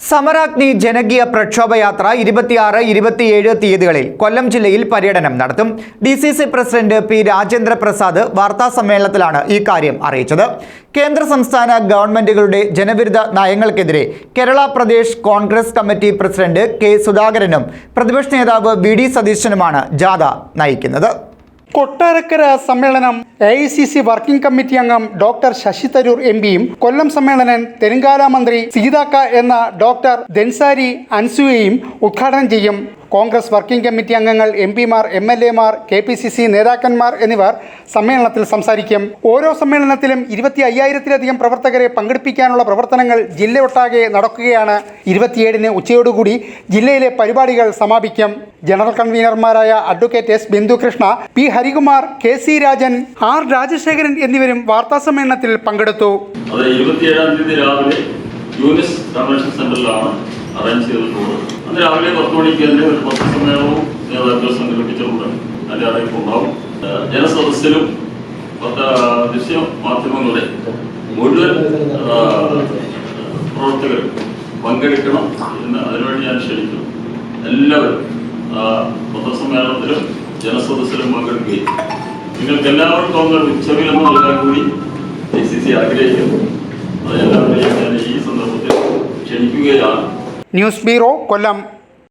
സമരാഗ്നി ജനകീയ പ്രക്ഷോഭയാത്ര 26-27 തീയതികളിൽ കൊല്ലം ജില്ലയിൽ പര്യടനം നടത്തും. DCC president P Rajendra Prasad വാർത്താസമ്മേളനത്തിലാണ് ഈ കാര്യം അറിയിച്ചത്. കേന്ദ്ര സംസ്ഥാന ഗവൺമെന്റുകളുടെ ജനവിരുദ്ധ നയങ്ങൾക്കെതിരെ Kerala Pradesh Congress committee president K സുധാകരനും പ്രതിപക്ഷ നേതാവ് VD സതീശനുമാണ് ജാഥ നയിക്കുന്നത്. കൊട്ടാരക്കര സമ്മേളനം AICC വർക്കിംഗ് കമ്മിറ്റി അംഗം ഡോക്ടർ ശശി തരൂർ MPയും കൊല്ലം സമ്മേളനം തെലങ്കാന മന്ത്രി സീതാക്ക എന്ന ഡോക്ടർ ധൻസാരി അൻസുയയും ഉദ്ഘാടനം ചെയ്യും. കോൺഗ്രസ് വർക്കിംഗ് കമ്മിറ്റി അംഗങ്ങൾ, MPമാർ, MLAമാർ, KPCC നേതാക്കന്മാർ എന്നിവർ സമ്മേളനത്തിൽ സംസാരിക്കും. ഓരോ സമ്മേളനത്തിലും 25,000-ലധികം പ്രവർത്തകരെ പങ്കെടുപ്പിക്കാനുള്ള പ്രവർത്തനങ്ങൾ ജില്ലയൊട്ടാകെ നടക്കുകയാണ്. 27-ന് ഉച്ചയോടുകൂടി ജില്ലയിലെ പരിപാടികൾ സമാപിക്കും. ജനറൽ കൺവീനർമാരായ advocate S. Bindukrishna, P. Harikumar, KC Rajan, R. Rajasekharan എന്നിവരും വാർത്താസമ്മേളനത്തിൽ പങ്കെടുത്തു. 27-ാം തീയതി രാവിലെ യൂണിസ് കൺവെൻഷൻ സെന്ററിലാണ് അറേഞ്ച് ചെയ്തിട്ടുള്ളത്. അന്ന് രാവിലെ 10 മണിക്ക് തന്നെ ഒരു പത്രസമ്മേളനവും നേതാക്കൾ സംഘടിപ്പിച്ചിട്ടുണ്ട്. അതിന്റെ അറിയിപ്പുണ്ടാവും. ജനസദസ്സിലും ദൃശ്യ മാധ്യമങ്ങളുടെ മുഴുവൻ പ്രവർത്തകരും പങ്കെടുക്കണം എന്ന് അതിനുവേണ്ടി ഞാൻ ക്ഷണിക്കുന്നു. എല്ലാവരും പത്രസമ്മേളനത്തിലും ജനസദസ്സിലും പങ്കെടുക്കുകയും നിങ്ങൾക്ക് എല്ലാവർക്കും ഒരു ഉച്ചവിലം നൽകാൻ കൂടി DCC ആഗ്രഹിക്കുന്നു. അതെല്ലാവരെയും ഞാൻ ഈ സന്ദർഭത്തിൽ ക്ഷണിക്കുകയാണ്. ന്യൂസ് ബ്യൂറോ, കൊല്ലം.